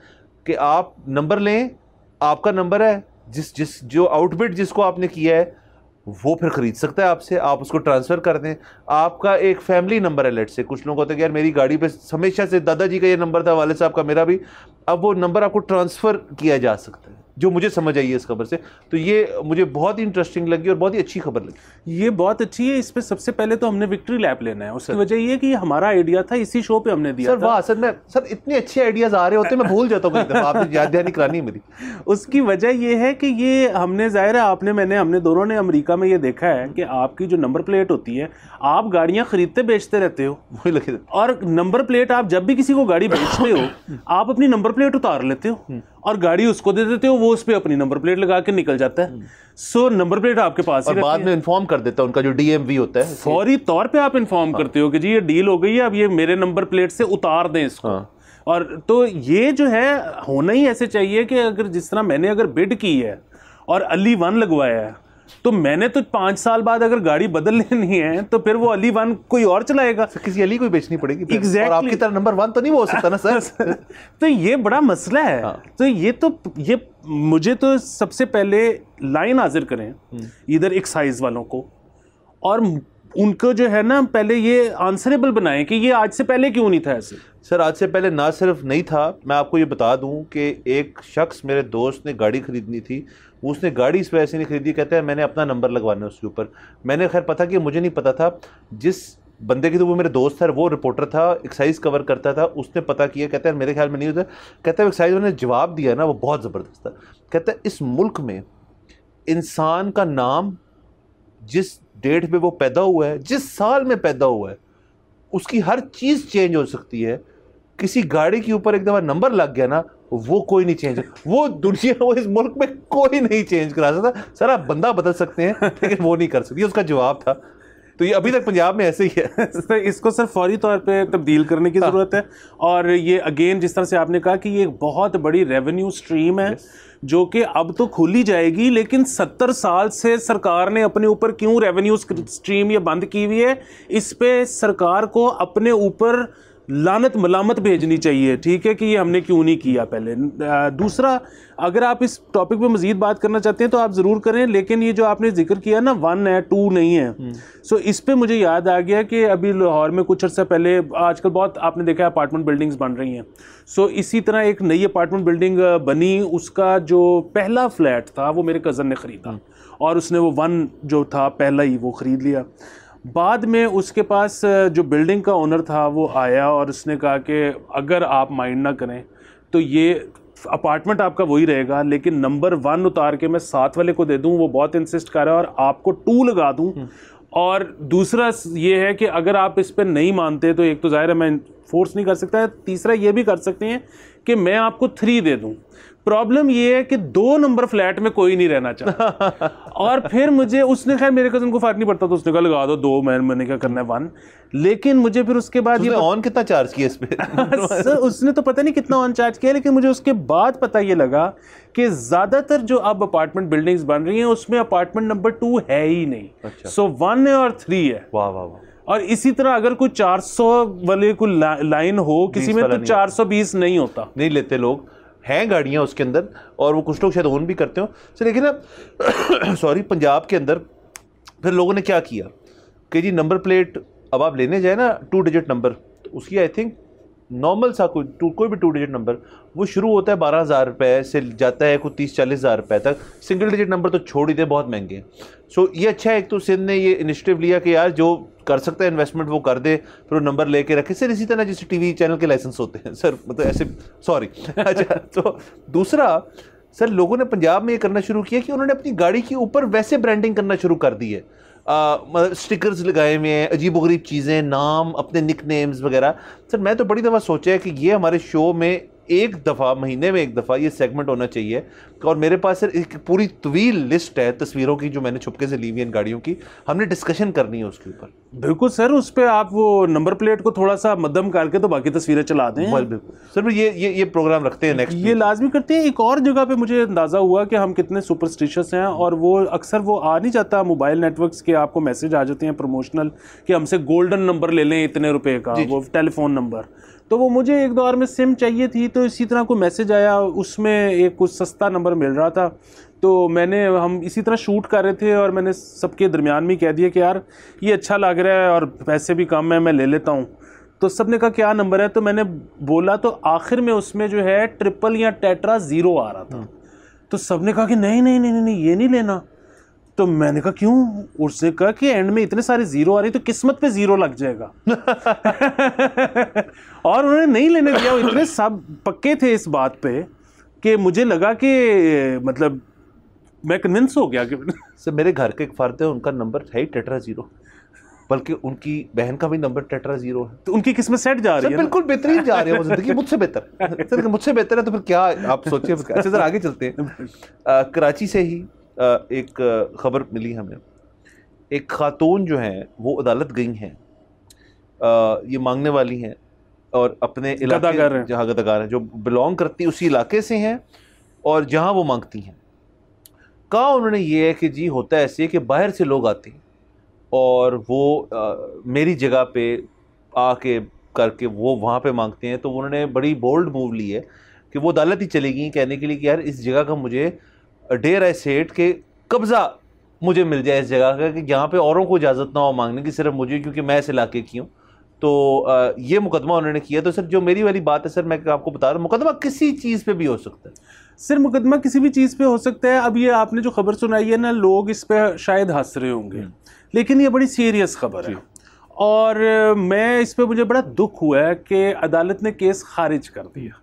कि आप नंबर लें, आपका नंबर है, जो आउटबिट जिसको आपने किया है वो फिर ख़रीद सकता है आपसे, आप उसको ट्रांसफ़र कर दें। आपका एक फैमिली नंबर है, लेट से कुछ लोग होते हैं कि यार मेरी गाड़ी पे हमेशा से दादाजी का ये नंबर था, वाले साहब का, मेरा भी, अब वो नंबर आपको ट्रांसफ़र किया जा सकता है, जो मुझे समझ आई है इस खबर से। तो ये मुझे बहुत ही इंटरेस्टिंग लगी और बहुत ही अच्छी खबर लगी। ये बहुत अच्छी है। इस पे सबसे पहले तो हमने विक्ट्री लैप लेना है। उसकी वजह ये कि हमारा आइडिया था, इसी शो पे हमने दिया सर। वाह सर इतने अच्छे आइडियाज़ आ रहे होते मैं भूल जाता हूँ, आपने याद दहानी करानी है मेरी। उसकी वजह ये है कि ये हमने ज़ाहिर है हमने दोनों ने अमेरिका में ये देखा है कि आपकी जो नंबर प्लेट होती है, आप गाड़ियाँ खरीदते बेचते रहते हो, वही लगे, और नंबर प्लेट आप जब भी किसी को गाड़ी बेचते हो आप अपनी नंबर प्लेट उतार लेते हो और गाड़ी उसको दे देते हो, वो उस पर अपनी नंबर प्लेट लगा के निकल जाता है। सो नंबर प्लेट आपके पास और बाद में इन्फॉर्म कर देता है उनका जो डीएमवी होता है, फौरी तौर पे आप इन्फॉर्म करते हो कि जी ये डील हो गई है, अब ये मेरे नंबर प्लेट से उतार दें इसको। और तो ये जो है होना ही ऐसे चाहिए कि अगर जिस तरह मैंने अगर बिड की है और अली 1 लगवाया है, तो मैंने तो 5 साल बाद अगर गाड़ी बदल लेनी है तो फिर वो अली 1 कोई और चलाएगा, किसी अली को बेचनी पड़ेगी। Exactly. और आपकी तरह नंबर 1 तो नहीं हो सकता ना सर। तो ये बड़ा मसला है। तो ये मुझे तो सबसे पहले लाइन हाजिर करें इधर एक्साइज वालों को, और उनको जो है ना पहले ये आंसरेबल बनाएं कि ये आज से पहले क्यों नहीं था ऐसे। सर आज से पहले ना सिर्फ नहीं था, मैं आपको ये बता दूं कि एक शख्स, मेरे दोस्त ने गाड़ी खरीदनी थी, उसने गाड़ी इस वजह से नहीं खरीदी, कहता है मैंने अपना नंबर लगवाना है उसके ऊपर। मैंने खैर पता कि मुझे नहीं पता था, जिस बंदे की तो वो मेरे दोस्त था, वो रिपोर्टर था, एक्साइज कवर करता था, उसने पता किया, कहता है मेरे ख्याल में नहीं होता, कहता है एक्साइज ने जवाब दिया ना वो बहुत ज़बरदस्त था। कहता है इस मुल्क में इंसान का नाम जिस डेट पे वो पैदा हुआ है, जिस साल में पैदा हुआ है, उसकी हर चीज़ चेंज हो सकती है। किसी गाड़ी के ऊपर एक दफ़ा नंबर लग गया ना, वो कोई नहीं चेंज, वो दुनिया, वो इस मुल्क में कोई नहीं चेंज करा सकता। सर आप बंदा बदल सकते हैं लेकिन वो नहीं कर सकती, उसका जवाब था। तो ये अभी तक पंजाब में ऐसे ही है। तो इसको सर फौरी तौर पे तब्दील करने की ज़रूरत है। और ये अगेन जिस तरह से आपने कहा कि ये एक बहुत बड़ी रेवेन्यू स्ट्रीम है जो कि अब तो खुली जाएगी, लेकिन 70 साल से सरकार ने अपने ऊपर क्यों रेवेन्यू स्ट्रीम ये बंद की हुई है, इस पे सरकार को अपने ऊपर लानत मलामत भेजनी चाहिए, ठीक है, कि ये हमने क्यों नहीं किया पहले। दूसरा, अगर आप इस टॉपिक पे मजीद बात करना चाहते हैं तो आप ज़रूर करें, लेकिन ये जो आपने जिक्र किया ना 1 है 2 नहीं है, सो इस पे मुझे याद आ गया कि अभी लाहौर में कुछ अर्सा पहले, आजकल बहुत आपने देखा है अपार्टमेंट बिल्डिंग्स बन रही हैं, सो इसी तरह एक नई अपार्टमेंट बिल्डिंग बनी, उसका जो पहला फ्लैट था वो मेरे कज़न ने ख़रीदा और उसने वो 1 जो था पहला ही वो ख़रीद लिया। बाद में उसके पास जो बिल्डिंग का ओनर था वो आया और उसने कहा कि अगर आप माइंड ना करें तो ये अपार्टमेंट आपका वही रहेगा, लेकिन नंबर 1 उतार के मैं 7 वाले को दे दूं, वो बहुत इंसिस्ट कर रहा है, और आपको 2 लगा दूं। और दूसरा ये है कि अगर आप इस पर नहीं मानते तो एक तो ज़ाहिर है मैं फोर्स नहीं कर सकता, तीसरा ये भी कर सकते हैं कि मैं आपको 3 दे दूं। प्रॉब्लम ये है कि 2 नंबर फ्लैट में कोई नहीं रहना चाहता। और फिर मुझे, उसने, खैर मेरे कज़न को फर्क नहीं पड़ता तो उसने कहा लगा दो 2, मैंने क्या करना है 1, लेकिन मुझे फिर उसके बाद ये ऑन कितना चार्ज किया इस पे? सर उसने तो पता नहीं कितना ऑन चार्ज किया, लेकिन मुझे उसके बाद पता ये लगा कि ज़्यादातर जो अब अपार्टमेंट बिल्डिंग्स बन रही हैं उसमें अपार्टमेंट नंबर 2 है ही नहीं। अच्छा। सो 1 है और 3 है। वाह वाह वाह। और इसी तरह अगर कोई 400 वाले कोई लाइन हो किसी में, तो 420 नहीं होता, नहीं लेते लोग, हैं गाड़ियाँ उसके अंदर, और वो कुछ लोग शायद ओन भी करते हो। सर लेकिन ना सॉरी, पंजाब के अंदर फिर लोगों ने क्या किया कि जी नंबर प्लेट अब आप लेने जाए ना 2 डिजिट नंबर, तो उसकी आई थिंक नॉर्मल सा कोई भी 2 डिजिट नंबर वो शुरू होता है 12,000 रुपये से, जाता है कोई 30-40,000 रुपये तक। सिंगल डिजिट नंबर तो छोड़ ही दे, बहुत महंगे हैं। सो ये अच्छा है, एक तो सिंध ने ये इनिशिएटिव लिया कि यार जो कर सकता है इन्वेस्टमेंट वो कर दे, फिर वो नंबर लेके रखे। सर इसी तरह जैसे टीवी चैनल के लाइसेंस होते हैं सर, मतलब ऐसे, सॉरी। अच्छा, तो दूसरा सर, लोगों ने पंजाब में ये करना शुरू किया कि उन्होंने अपनी गाड़ी के ऊपर वैसे ब्रांडिंग करना शुरू कर दी है, मतलब स्टिकर्स लगाए हुए हैं, अजीबोगरीब चीज़ें, नाम, अपने निक नेम्स वगैरह। सर मैं तो बड़ी दफ़ा सोचा है कि ये हमारे शो में एक दफ़ा, महीने में एक दफ़ा ये सेगमेंट होना चाहिए। और मेरे पास सर एक पूरी तवील लिस्ट है तस्वीरों की जो मैंने छुपके से ली हुई इन गाड़ियों की, हमने डिस्कशन करनी है उसके ऊपर। बिल्कुल सर, उस पर आप वो नंबर प्लेट को थोड़ा सा मध्यम करके तो बाकी तस्वीरें चला दें। बिल्कुल सर, ये प्रोग्राम रखते हैं नेक्स्ट, ये लाजमी करते हैं। एक और जगह पे मुझे अंदाज़ा हुआ कि हम कितने सुपरस्टिशियस हैं, और वो अक्सर वो आ नहीं जाता मोबाइल नेटवर्क्स के, आपको मैसेज आ जाते हैं प्रमोशनल कि हमसे गोल्डन नंबर ले लें इतने रुपए का, वो टेलीफोन नंबर। तो वो मुझे एक दौर में सिम चाहिए थी, तो इसी तरह को मैसेज आया, उसमें एक कुछ सस्ता नंबर मिल रहा था, तो हम इसी तरह शूट कर रहे थे और मैंने सबके दरमियान में कह दिया कि यार ये अच्छा लग रहा है और पैसे भी कम है, मैं ले लेता हूँ। तो सब ने कहा क्या नंबर है, तो मैंने बोला, तो आखिर में उसमें जो है ट्रिपल या टेट्रा 0 आ रहा था। तो सब ने कहा कि नहीं नहीं नहीं नहीं ये नहीं लेना। तो मैंने कहा क्यों? उसने कहा कि एंड में इतने सारे 0 आ रही तो किस्मत पे 0 लग जाएगा। और उन्होंने नहीं लेने दिया। इतने सब पक्के थे इस बात पे कि मुझे लगा कि मतलब मैं कन्विंस हो गया कि सर मेरे घर के एक फर्द है, उनका नंबर है ही टेट्रा 0, बल्कि उनकी बहन का भी नंबर टेट्रा 0 है। तो उनकी किस्मत सेट जा रही है, बिल्कुल बेहतरीन जा रही है वो जिंदगी, मुझसे बेहतर। सर मुझसे बेहतर है तो फिर क्या आप सोचिए। अच्छा सर आगे चलते हैं। कराची से ही एक खबर मिली हमें, एक खातून जो हैं वो अदालत गई हैं, ये मांगने वाली हैं और अपने इलाके, जहाँ गदागार हैं, जो बिलोंग करती उसी इलाके से हैं और जहाँ वो मांगती हैं। कहा उन्होंने ये है कि जी होता है ऐसे कि बाहर से लोग आते हैं और वो मेरी जगह पे आके करके वो वहाँ पे मांगते हैं। तो उन्होंने बड़ी बोल्ड मूव ली है कि वो अदालत ही चली गई कहने के लिए कि यार इस जगह का मुझे डेयर आई सेट के कब्ज़ा मुझे मिल जाए इस जगह का, कि जहाँ पे औरों को इजाज़त ना हो मांगने की, सिर्फ मुझे, क्योंकि मैं इस इलाके की हूँ। तो ये मुकदमा उन्होंने किया। तो सर जो मेरी वाली बात है सर, मैं आपको बता रहा हूँ, मुकदमा किसी चीज़ पे भी हो सकता है सर, मुकदमा किसी भी चीज़ पे हो सकता है। अब ये आपने जो खबर सुनाई है ना, लोग इस पे शायद हंस रहे होंगे, लेकिन ये बड़ी सीरियस खबर है। और मैं इस पे, मुझे बड़ा दुख हुआ है कि अदालत ने केस खारिज कर दिया।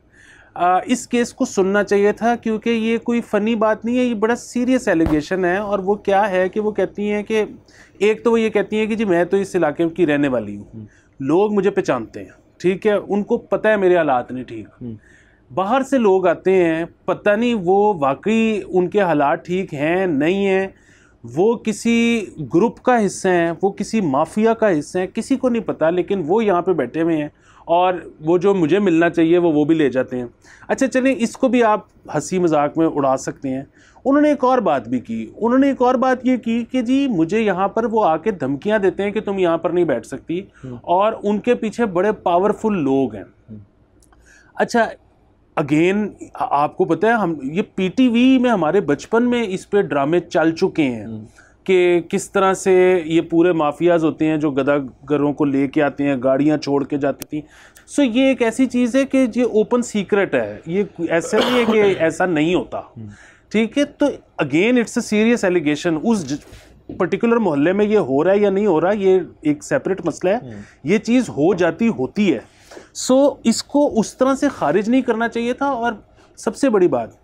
इस केस को सुनना चाहिए था, क्योंकि ये कोई फ़नी बात नहीं है, ये बड़ा सीरियस एलिगेशन है। और वो क्या है कि वो कहती हैं कि एक तो वो ये कहती हैं कि जी मैं तो इस इलाके की रहने वाली हूँ, लोग मुझे पहचानते हैं, ठीक है, उनको पता है मेरे हालात नहीं ठीक। बाहर से लोग आते हैं, पता नहीं वो वाकई उनके हालात ठीक हैं नहीं हैं, वो किसी ग्रुप का हिस्सा हैं, वो किसी माफिया का हिस्सा है, किसी को नहीं पता, लेकिन वो यहाँ पे बैठे हुए हैं और वो जो मुझे मिलना चाहिए वो भी ले जाते हैं। अच्छा चलिए, इसको भी आप हंसी मजाक में उड़ा सकते हैं। उन्होंने एक और बात भी की, उन्होंने एक और बात ये की कि जी मुझे यहाँ पर वो आके धमकियाँ देते हैं कि तुम यहाँ पर नहीं बैठ सकती, और उनके पीछे बड़े पावरफुल लोग हैं। अच्छा अगेन आपको पता है, हम ये पीटीवी में हमारे बचपन में इस पे ड्रामे चल चुके हैं कि किस तरह से ये पूरे माफियाज होते हैं जो गदागरों को लेके आते हैं, गाड़ियां छोड़ के जाती थी। सो ये एक ऐसी चीज़ है कि ये ओपन सीक्रेट है, ये ऐसा नहीं है कि ऐसा नहीं होता, ठीक है। तो again it's a serious allegation, उस पर्टिकुलर मोहल्ले में ये हो रहा है या नहीं हो रहा, ये एक सेपरेट मसला है, ये चीज़ हो जाती होती है। सो इसको उस तरह से खारिज नहीं करना चाहिए था। और सबसे बड़ी बात,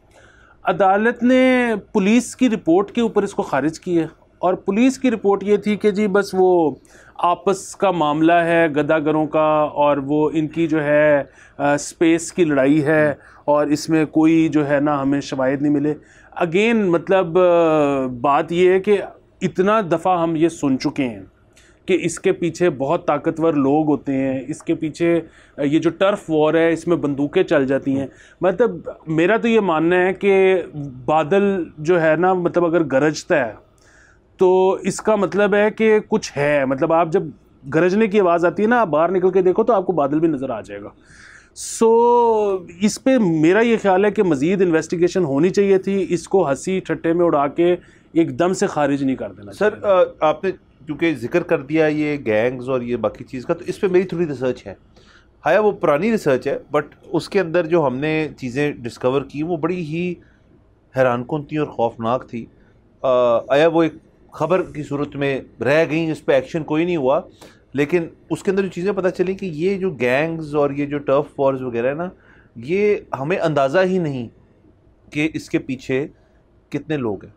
अदालत ने पुलिस की रिपोर्ट के ऊपर इसको खारिज की है, और पुलिस की रिपोर्ट ये थी कि जी बस वो आपस का मामला है गदागरों का, और वो इनकी जो है स्पेस की लड़ाई है, और इसमें कोई जो है ना हमें शवाहिद नहीं मिले। अगेन मतलब बात ये है कि इतना दफ़ा हम ये सुन चुके हैं कि इसके पीछे बहुत ताकतवर लोग होते हैं, इसके पीछे ये जो टर्फ वॉर है इसमें बंदूकें चल जाती हैं। मतलब मेरा तो ये मानना है कि बादल जो है ना, मतलब अगर गरजता है तो इसका मतलब है कि कुछ है, मतलब आप जब गरजने की आवाज़ आती है ना, आप बाहर निकल के देखो तो आपको बादल भी नज़र आ जाएगा। सो इस पे मेरा ये ख्याल है कि मज़ीद इन्वेस्टिगेशन होनी चाहिए थी, इसको हंसी ठट्टे में उड़ा के एकदम से खारिज नहीं कर देना। सर आपने क्योंकि जिक्र कर दिया ये गैंग्स और ये बाकी चीज़ का, तो इस पे मेरी थोड़ी रिसर्च है। हाया वो पुरानी रिसर्च है, बट उसके अंदर जो हमने चीज़ें डिस्कवर की वो बड़ी ही हैरानकुन थी और खौफनाक थी। आया वो एक ख़बर की सूरत में रह गई, इस पर एक्शन कोई नहीं हुआ, लेकिन उसके अंदर जो चीज़ें पता चली कि ये जो गैंग्स और ये जो टर्फ वॉर्स वगैरह है ना, ये हमें अंदाज़ा ही नहीं कि इसके पीछे कितने लोग हैं।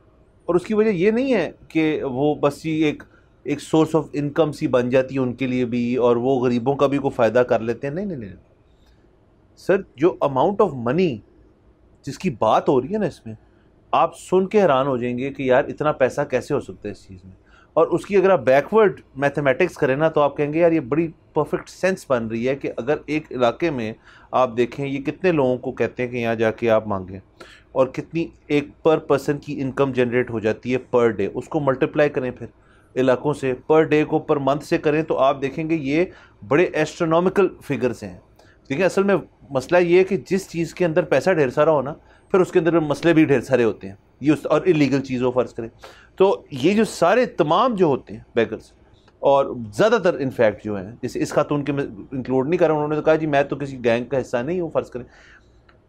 और उसकी वजह ये नहीं है कि वो बस ये एक सोर्स ऑफ इनकम सी बन जाती है उनके लिए भी, और वो गरीबों का भी कोई फ़ायदा कर लेते हैं। नहीं नहीं नहीं सर, जो अमाउंट ऑफ मनी जिसकी बात हो रही है ना, इसमें आप सुन के हैरान हो जाएंगे कि यार इतना पैसा कैसे हो सकता है इस चीज़ में। और उसकी अगर आप बैकवर्ड मैथमेटिक्स करें ना, तो आप कहेंगे यार ये बड़ी परफेक्ट सेंस बन रही है कि अगर एक इलाके में आप देखें ये कितने लोगों को कहते हैं कि यहाँ जाके आप मांगें, और कितनी एक पर पर्सन की इनकम जनरेट हो जाती है पर डे, उसको मल्टीप्लाई करें फिर इलाकों से, पर डे को पर मंथ से करें, तो आप देखेंगे ये बड़े एस्ट्रोनॉमिकल फिगर्स हैं। देखिए असल में मसला ये है कि जिस चीज़ के अंदर पैसा ढेर सारा हो ना, फिर उसके अंदर मसले भी ढेर सारे होते हैं, ये और इलीगल चीज़ों फ़र्ज़ करें तो ये जो सारे तमाम जो होते हैं बेगर्स, और ज़्यादातर इनफैक्ट जो हैं, जैसे इस खातून के मैं इंक्लूड नहीं कर रहा हूँ, उन्होंने तो कहा जी मैं तो किसी गैंग का हिस्सा नहीं हूँ फ़र्ज़ करें,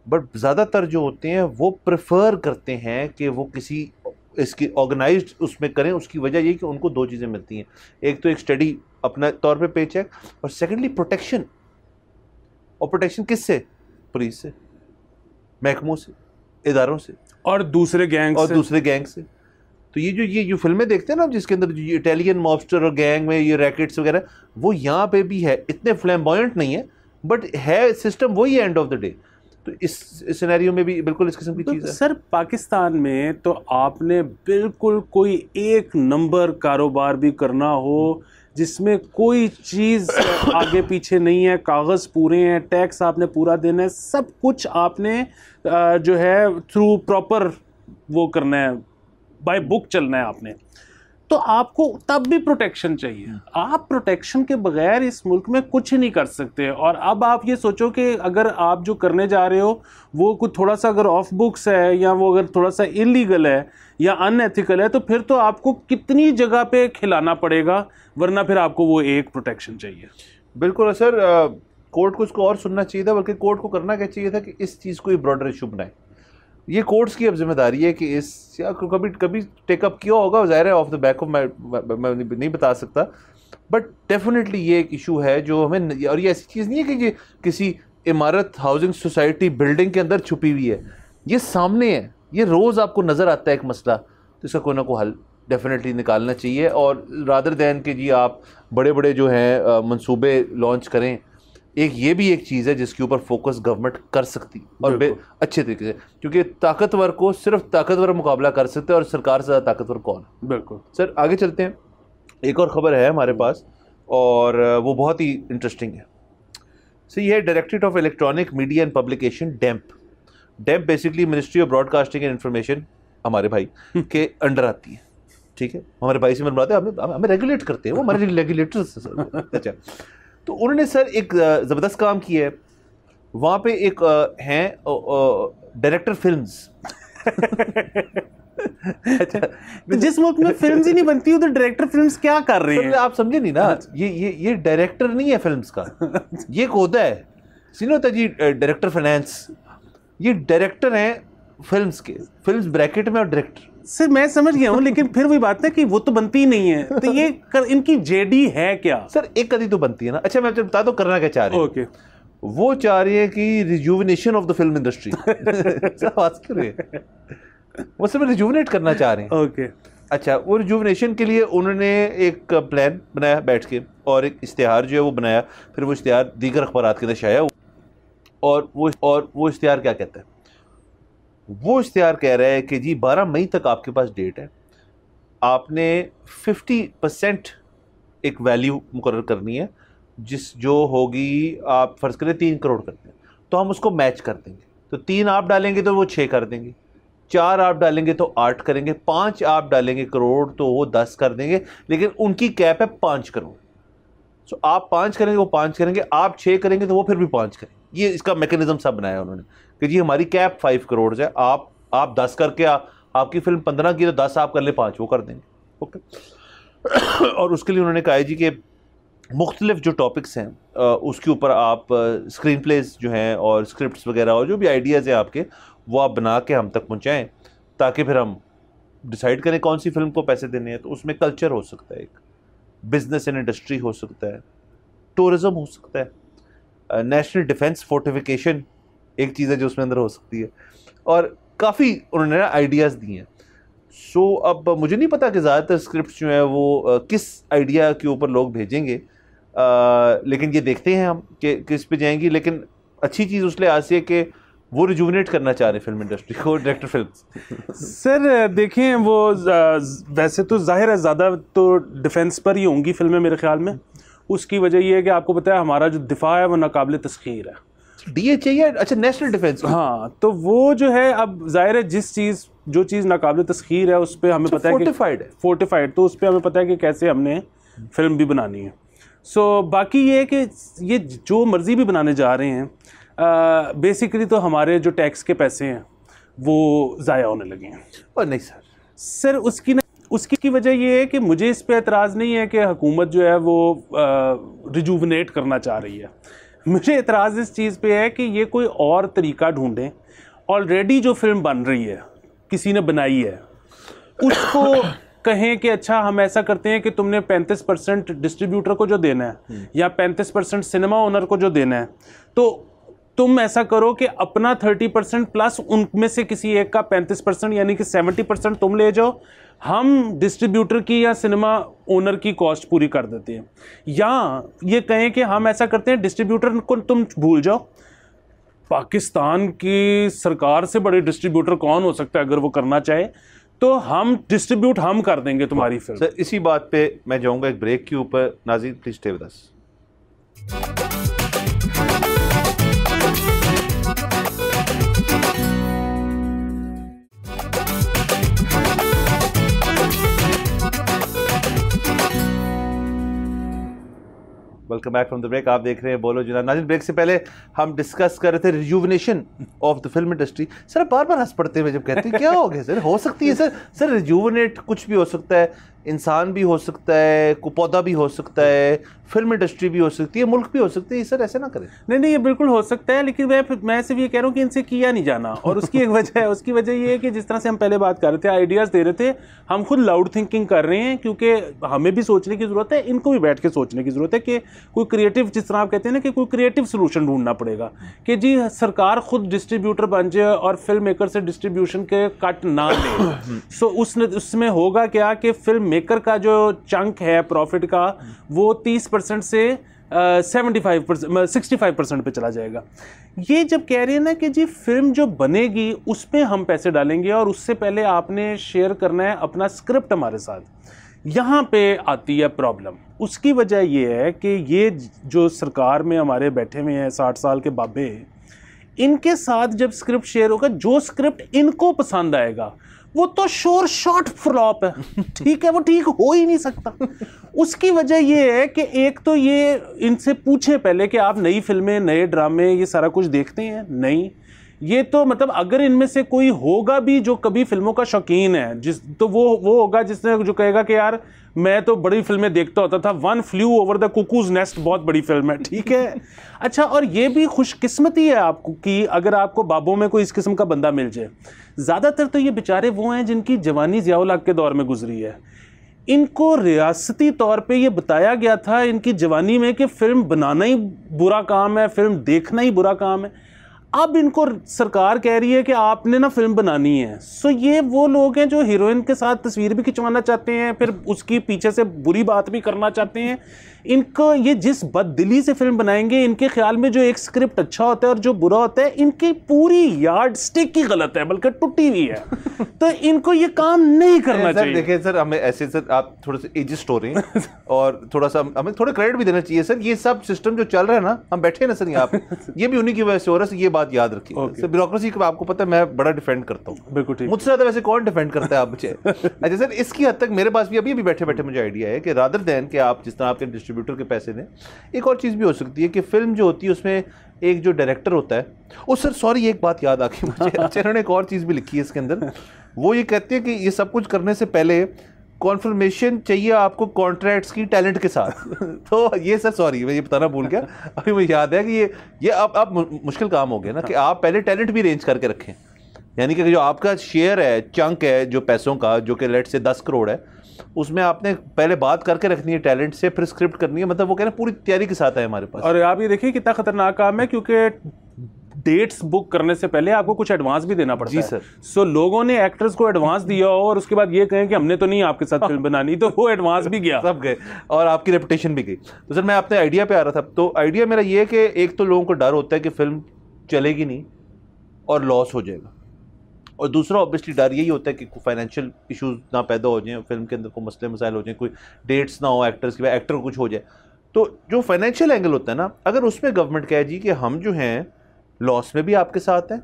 बट ज़्यादातर जो होते हैं वो प्रेफर करते हैं कि वो किसी इसकी ऑर्गेनाइज्ड उसमें करें। उसकी वजह ये कि उनको दो चीज़ें मिलती हैं, एक तो एक स्टडी अपना तौर पे पेचेक, और सेकेंडली प्रोटेक्शन। और प्रोटेक्शन किससे? पुलिस से, महकमों से, इदारों से, और दूसरे गैंग से। तो ये जो फिल्में देखते हैं ना, जिसके अंदर जो इटालियन मॉबस्टर और गैंग में ये रैकेट्स वगैरह, वो यहाँ पे भी है। इतने फ्लैम्बॉयंट नहीं है, बट है सिस्टम वही है एंड ऑफ द डे। तो इस सिनेरियो में भी बिल्कुल इस किस्म की चीज़ है। सर पाकिस्तान में तो आपने बिल्कुल कोई एक नंबर कारोबार भी करना हो जिसमें कोई चीज़ आगे पीछे नहीं है, कागज़ पूरे हैं, टैक्स आपने पूरा देना है, सब कुछ आपने जो है थ्रू प्रॉपर वो करना है, बाय बुक चलना है आपने, तो आपको तब भी प्रोटेक्शन चाहिए। आप प्रोटेक्शन के बगैर इस मुल्क में कुछ नहीं कर सकते। और अब आप ये सोचो कि अगर आप जो करने जा रहे हो वो कुछ थोड़ा सा अगर ऑफ बुक्स है, या वो अगर थोड़ा सा इलीगल है या अनएथिकल है, तो फिर तो आपको कितनी जगह पे खिलाना पड़ेगा, वरना फिर आपको वो एक प्रोटेक्शन चाहिए। बिल्कुल सर, कोर्ट को इसको और सुनना चाहिए था, बल्कि कोर्ट को करना क्या चाहिए था कि इस चीज़ को एक ब्रॉडर इशू बनाए। ये कोर्ट्स की अब जिम्मेदारी है कि इस कभी टेकअप किया होगा, ज़ाहिर है ऑफ द बैक ऑफ मैं नहीं बता सकता, बट डेफिनेटली ये एक इशू है जो हमें, और ये ऐसी चीज़ नहीं है कि ये किसी इमारत, हाउसिंग सोसाइटी, बिल्डिंग के अंदर छुपी हुई है, ये सामने है, ये रोज़ आपको नज़र आता है एक मसला, तो इसका कोई ना कोई हल डेफिनेटली निकालना चाहिए, और रादर दैन कि जी आप बड़े बड़े जो हैं मंसूबे लॉन्च करें, ये भी एक चीज़ है जिसके ऊपर फोकस गवर्नमेंट कर सकती और अच्छे तरीके से, क्योंकि ताकतवर को सिर्फ ताकतवर मुकाबला कर सकते हैं, और सरकार से ज़्यादा ताकतवर कौन है। बिल्कुल सर आगे चलते हैं, एक और ख़बर है हमारे पास और वो बहुत ही इंटरेस्टिंग है। सो ये है directorate of electronic media and publication, damp basically ministry of broadcasting and information हमारे भाई के अंडर आती है, ठीक है। हमारे भाई से मिल रहे हैं, हमें रेगुलेट करते हैं, वो हमारे रेगुलेटर्स हैं सर। अच्छा, तो उन्होंने सर एक ज़बरदस्त काम किया है, वहाँ पे एक हैं डायरेक्टर फिल्म्स। अच्छा, तो जिस मुल्क में फिल्म्स ही नहीं बनती उधर डायरेक्टर फिल्म्स क्या कर रहे हैं? आप समझे नहीं ना, ये डायरेक्टर नहीं है फिल्म्स का, ये एक होता है, सीन होता है जी डायरेक्टर फाइनेंस, ये डायरेक्टर हैं फिल्म्स के, फिल्म्स ब्रैकेट में और डायरेक्टर। सर मैं समझ गया हूँ, लेकिन फिर वही बात है कि वो तो बनती ही नहीं है, तो ये इनकी जेडी है क्या? सर एक कदी तो बनती है ना। अच्छा मैं बता दो करना क्या चाह रहे हैं। ओके, वो चाह रही है कि rejuvenation of the film industry. बात कर रहे हैं, वो सब रिजुविनेट करना चाह रहे हैं। ओके, अच्छा, वो रिजुविनेशन के लिए उन्होंने एक प्लान बनाया बैठ के, और एक इश्तिहार जो है वो बनाया, फिर वो इश्तिहार दीगर अखबारात के अंदर शाया, और वो इश्तिहार क्या कहता है? वो इश्तिहार कह रहा है कि जी 12 मई तक आपके पास डेट है, आपने 50% एक वैल्यू मुकर्रर करनी है, जो होगी, आप फ़र्ज़ करें 3 करोड़ करते हैं, तो हम उसको मैच कर देंगे। तो 3 आप डालेंगे तो वो 6 कर देंगे, 4 आप डालेंगे तो 8 करेंगे, 5 आप डालेंगे करोड़ तो वो 10 कर देंगे, लेकिन उनकी कैप है 5 करोड़। सो आप 5 करेंगे, वो 5 करेंगे, आप 6 करेंगे तो वो फिर भी 5 करेंगे। ये इसका मैकेनिज्म सब बनाया उन्होंने कि जी हमारी कैप 5 करोड़ है, आप 10 करके आपकी फिल्म 15 की तो 10 आप कर ले, 5 वो कर देंगे। ओके। और उसके लिए उन्होंने कहा है जी कि मुख्तलिफ जो टॉपिक्स हैं उसके ऊपर आप स्क्रीन प्लेस जो हैं और स्क्रिप्ट्स वगैरह और जो भी आइडियाज़ हैं आपके, वो आप बना के हम तक पहुँचाएँ, ताकि फिर हम डिसाइड करें कौन सी फिल्म को पैसे देने हैं। तो उसमें कल्चर हो सकता है, एक बिजनेस एंड इंडस्ट्री हो सकता है, टूरिज़म हो सकता है, नेशनल डिफेंस फोर्टिफिकेशन एक चीज़ है जो उसमें अंदर हो सकती है, और काफ़ी उन्होंने आइडियाज़ दिए हैं। सो अब मुझे नहीं पता कि ज़्यादातर स्क्रिप्ट जो है वो किस आइडिया के ऊपर लोग भेजेंगे, लेकिन ये देखते हैं हम कि किस पे जाएंगी। लेकिन अच्छी चीज़ उस लिहाज से कि वो रिजुविनेट करना चाह रहे फिल्म इंडस्ट्री को, डायरेक्टर फिल्म। सर देखें, वो वैसे तो जाहिर है ज़्यादा तो डिफेंस पर ही होंगी फिल्में मेरे ख्याल में। उसकी वजह ये है कि आपको पता है हमारा जो दिफा है वो नाकाबिल तस्खीर है, DHA या अच्छा नेशनल डिफेंस। हाँ, तो वो जो है, अब जाहिर है जो चीज़ नाकाबिल तस्खीर है उस पर हमें पता है कि फोर्टिफाइड, तो उस पर हमें पता है कि कैसे हमने फिल्म भी बनानी है। सो बाकी ये है कि ये जो मर्ज़ी भी बनाने जा रहे हैं, बेसिकली तो हमारे जो टैक्स के पैसे हैं वो ज़ाया होने लगे हैं। और नहीं सर उसकी वजह ये है कि मुझे इस पे एतराज़ नहीं है कि हुकूमत जो है वो रिजुविनेट करना चाह रही है। मुझे एतराज़ इस चीज़ पे है कि ये कोई और तरीका ढूंढें। ऑलरेडी जो फिल्म बन रही है, किसी ने बनाई है, उसको कहें कि अच्छा हम ऐसा करते हैं कि तुमने 35% डिस्ट्रीब्यूटर को जो देना है या 35% सिनेमा ओनर को जो देना है, तो तुम ऐसा करो कि अपना 30% प्लस उनमें से किसी एक का 35% यानी कि 70% तुम ले जाओ, हम डिस्ट्रीब्यूटर की या सिनेमा ओनर की कॉस्ट पूरी कर देते हैं। या ये कहें कि हम ऐसा करते हैं डिस्ट्रीब्यूटर को तुम भूल जाओ, पाकिस्तान की सरकार से बड़े डिस्ट्रीब्यूटर कौन हो सकता है अगर वो करना चाहे, तो हम डिस्ट्रीब्यूट हम कर देंगे तुम्हारी फिल्म। सर इसी बात पे मैं जाऊंगा एक ब्रेक के ऊपर। नाज़रीन please stay with us. Welcome back from the break. आप देख रहे हैं बोलो जुनान। नाज़रीन ब्रेक से पहले हम डिस्कस कर रहे थे rejuvenation of the film industry. Sir बार बार हंस पड़ते हैं जब कहते हैं क्या हो गया सर, हो सकती है सर रिजुविनेट कुछ भी हो सकता है, इंसान भी हो सकता है, पौधा भी हो सकता है, फिल्म इंडस्ट्री भी हो सकती है, मुल्क भी हो सकती है। सर ऐसे ना करें। नहीं, ये बिल्कुल हो सकता है, लेकिन मैं सिर्फ ये कह रहा हूँ कि इनसे किया नहीं जाना। और उसकी एक वजह है, उसकी वजह ये है कि जिस तरह से हम पहले बात कर रहे थे, आइडियाज़ दे रहे थे, हम खुद लाउड थिंकिंग कर रहे हैं, क्योंकि हमें भी सोचने की ज़रूरत है, इनको भी बैठ के सोचने की ज़रूरत है कि कोई क्रिएटिव, जिस तरह आप कहते हैं ना कि कोई क्रिएटिव सोल्यूशन ढूंढना पड़ेगा कि जी सरकार खुद डिस्ट्रीब्यूटर बन जाए और फिल्म मेकर से डिस्ट्रीब्यूशन के कट ना ले। सो उसमें होगा क्या कि फिल्म मेकर का जो चंक है प्रॉफिट का, वो 30% से 65% पे चला जाएगा। ये जब कह रहे हैं ना कि जी फिल्म जो बनेगी उसमें हम पैसे डालेंगे और उससे पहले आपने शेयर करना है अपना स्क्रिप्ट हमारे साथ, यहाँ पे आती है प्रॉब्लम। उसकी वजह ये है कि ये जो सरकार में हमारे बैठे हुए हैं 60 साल के बाबे, इनके साथ जब स्क्रिप्ट शेयर होगा, जो स्क्रिप्ट इनको पसंद आएगा वो तो शोर शॉर्ट फ्लॉप है, ठीक है, वो ठीक हो ही नहीं सकता। उसकी वजह ये है कि एक तो ये इनसे पूछे पहले कि आप नई फिल्में, नए ड्रामे, ये सारा कुछ देखते हैं? नहीं। ये तो मतलब अगर इनमें से कोई होगा भी जो कभी फिल्मों का शौकीन है, तो वो होगा जिसने जो कहेगा कि यार मैं तो बड़ी फिल्में देखता होता था, one flu over the cuckoos nest बहुत बड़ी फिल्म है, ठीक है। अच्छा, और ये भी खुशकिस्मती है आपको कि अगर आपको बाबों में कोई इस किस्म का बंदा मिल जाए। ज़्यादातर तो ये बेचारे वो हैं जिनकी जवानी ज़ियाउल हक के दौर में गुजरी है। इनको रियासती तौर पे ये बताया गया था इनकी जवानी में कि फिल्म बनाना ही बुरा काम है, फिल्म देखना ही बुरा काम है। अब इनको सरकार कह रही है कि आपने ना फिल्म बनानी है। सो ये वो लोग हैं जो हीरोइन के साथ तस्वीर भी खिंचवाना चाहते हैं, फिर उसकी पीछे से बुरी बात भी करना चाहते हैं। इनको ये जिस बददिली से फिल्म बनाएंगे, इनके ख्याल में जो एक स्क्रिप्ट अच्छा होता है और जो बुरा होता है, इनकी पूरी यार्ड स्टिक ही गलत है, बल्कि टूटी हुई है। तो इनको ये काम नहीं करना चाहिए। देखिए सर, हमें ऐसे सर आप थोड़े से एजिस्ट हो रहे हैं और थोड़ा सा हमें थोड़ा क्रेडिट भी देना चाहिए सर। ये सब सिस्टम जो चल रहा है ना, हम बैठे हैं ना सर यहाँ पे, ये भी उन्हीं की वजह से हो रहा है। ये बात याद रखिए सर, ब्यूरोक्रेसी को आपको पता है मैं बड़ा डिफेंड करता हूँ, बिल्कुल ठीक। मुझसे ज्यादा वैसे कौन डिफेंड करता है आप मुझे। अच्छा सर, इसकी हद तक मेरे पास भी अभी बैठे बैठे मुझे आइडिया है कि रादर देन कि आप जिस तरह आपके डिस्ट्रीब्यूटर के पैसे ने, एक और चीज़ भी हो सकती है कि फिल्म जो होती है उसमें एक जो डायरेक्टर होता है, ओ सर सॉरी एक बात याद आ गई मुझे। अच्छा, इन्होंने एक और चीज़ भी लिखी है इसके अंदर, वो ये कहते हैं कि ये सब कुछ करने से पहले कॉन्फर्मेशन चाहिए आपको कॉन्ट्रैक्ट्स की टैलेंट के साथ। तो ये सर सॉरी मैं ये बताना भूल गया, अभी मुझे याद है कि ये अब मुश्किल काम हो गया ना कि आप पहले टैलेंट भी अरेंज करके रखें। यानी कि जो आपका शेयर है, चंक है जो पैसों का, जो कि लेट से 10 करोड़ है, उसमें आपने पहले बात करके रखनी है टैलेंट से, फिर स्क्रिप्ट करनी है। मतलब वो कह रहे हैं पूरी तैयारी के साथ है हमारे पास। और आप ये देखिए कितना खतरनाक काम है, क्योंकि डेट्स बुक करने से पहले आपको कुछ एडवांस भी देना पड़ता है। जी सर। सो लोगों ने एक्टर्स को एडवांस दिया और उसके बाद ये कहें कि हमने तो नहीं आपके साथ फिल्म बनानी, तो वो एडवांस भी गया, सब गए और आपकी रेपुटेशन भी गई। तो सर मैं अपने आइडिया पे आ रहा था। तो आइडिया मेरा ये है कि एक तो लोगों को डर होता है कि फिल्म चलेगी नहीं और लॉस हो जाएगा, और दूसरा ऑब्वियसली डर यही होता है कि कोई फाइनेंशियल इश्यूज ना पैदा हो जाए, फिल्म के अंदर कोई मसले मसाइल हो जाए, कोई डेट्स ना हो एक्टर्स की, एक्टर को कुछ हो जाए। तो जो फाइनेंशियल एंगल होता है ना, अगर उसमें गवर्नमेंट कहे जी कि हम जो हैं लॉस में भी आपके साथ हैं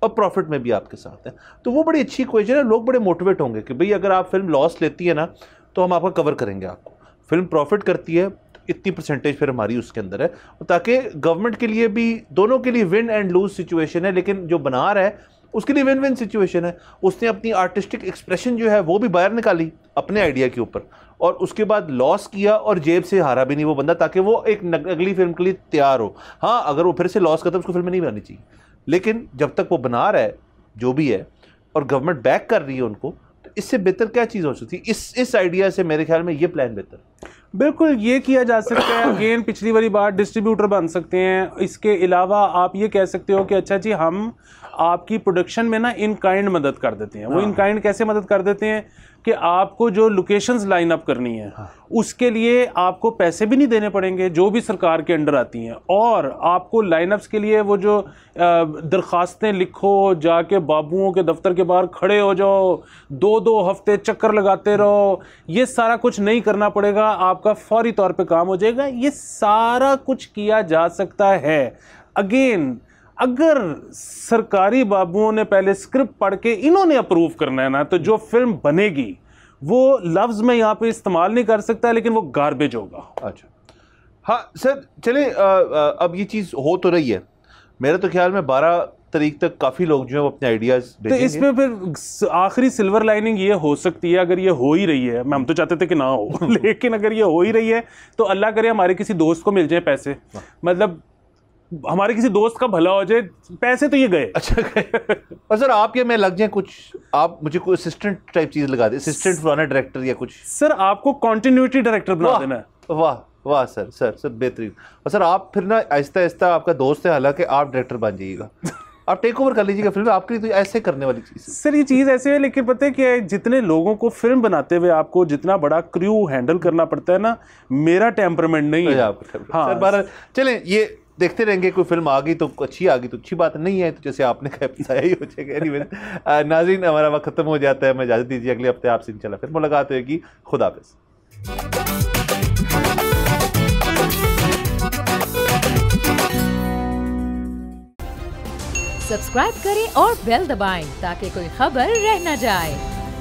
और प्रॉफिट में भी आपके साथ हैं, तो वो बड़ी अच्छी इक्वेशन है। लोग बड़े मोटिवेट होंगे कि भाई अगर आप फिल्म लॉस लेती है ना तो हम आपका कवर करेंगे, आपको फिल्म प्रॉफिट करती है इतनी परसेंटेज फिर हमारी उसके अंदर है, ताकि गवर्नमेंट के लिए भी, दोनों के लिए विन एंड लूज सिचुएशन है। लेकिन जो बना रहा है उसके लिए विन विन सिचुएशन है। उसने अपनी आर्टिस्टिक एक्सप्रेशन जो है वो भी बाहर निकाली अपने आइडिया के ऊपर, और उसके बाद लॉस किया और जेब से हारा भी नहीं वो बंदा, ताकि वो एक अगली फिल्म के लिए तैयार हो। हाँ, अगर वो फिर से लॉस करता है उसको फिल्म नहीं बनानी चाहिए, लेकिन जब तक वो बना रहा है जो भी है और गवर्नमेंट बैक कर रही है उनको, तो इससे बेहतर क्या चीज़ हो सकती है? इस आइडिया से मेरे ख्याल में ये प्लान बेहतर है। बिल्कुल ये किया जा सकता है। अगेन पिछली वाली बात, डिस्ट्रीब्यूटर बन सकते हैं। इसके अलावा आप ये कह सकते हो कि अच्छा जी हम आपकी प्रोडक्शन में ना इन काइंड मदद कर देते हैं। वो इन काइंड कैसे मदद कर देते हैं कि आपको जो लोकेशंस लाइन अप करनी है उसके लिए आपको पैसे भी नहीं देने पड़ेंगे, जो भी सरकार के अंडर आती हैं, और आपको लाइनअप्स के लिए वो जो दरखास्तें लिखो, जाके बाबुओं के दफ्तर के बाहर खड़े हो जाओ, 2-2 हफ्ते चक्कर लगाते रहो, ये सारा कुछ नहीं करना पड़ेगा, आपका फौरी तौर पे काम हो जाएगा। ये सारा कुछ किया जा सकता है। अगेन अगर सरकारी बाबुओं ने पहले स्क्रिप्ट पढ़ के इन्होंने अप्रूव करना है ना, तो जो फिल्म बनेगी वो लफ्ज़ में यहाँ पे इस्तेमाल नहीं कर सकता, लेकिन वो गार्बेज होगा। अच्छा हाँ सर, चले अब ये चीज़ हो तो रही है। मेरे तो ख्याल में 12 तारीख तक काफी लोग जो है अपने आइडियाज तो इसमें फिर आखिरी सिल्वर लाइनिंग ये हो सकती है, अगर ये हो ही रही है, हम तो चाहते थे कि ना हो लेकिन अगर ये हो ही रही है तो अल्लाह करे हमारे किसी दोस्त को मिल जाए पैसे, मतलब हमारे किसी दोस्त का भला हो जाए, पैसे तो ये गए। अच्छा गए। और सर आप ये मैं लग जाए कुछ, आप मुझे कोई असिस्टेंट टाइप चीज लगा दे, असिस्टेंट पुराना डायरेक्टर या कुछ। सर आपको कंटिन्यूटी डायरेक्टर बना देना है। वाह वाह सर, सर बेहतरीन। और सर आप फिर ना आहिस्ता आहिस्ता, आपका दोस्त है हालांकि, आप डायरेक्टर बन जाइएगा, आप टेक ओवर कर लीजिएगा फिल्म, आपके लिए तो ऐसे करने वाली चीज़। सर ये चीज़ ऐसे है, लेकिन पता है कि जितने लोगों को फिल्म बनाते हुए आपको जितना बड़ा क्रू हैंडल करना पड़ता है ना, मेरा टेम्परामेंट नहीं है। हाँ सर, चलें ये देखते रहेंगे, कोई फिल्म आ गई तो अच्छी आ गई तो अच्छी बात नहीं है तो जैसे आपने कहा बताया ही हो जाएगा। एनीवेज नाज़रीन, हमारा वक्त खत्म हो जाता है, मैं इजाज़त दीजिए, अगले हफ्ते आपसे इंशाल्लाह फिर मुलाकात होगी। खुदा हाफ़िज़। सब्सक्राइब करें और बेल दबाएं ताकि कोई खबर रह न जाए।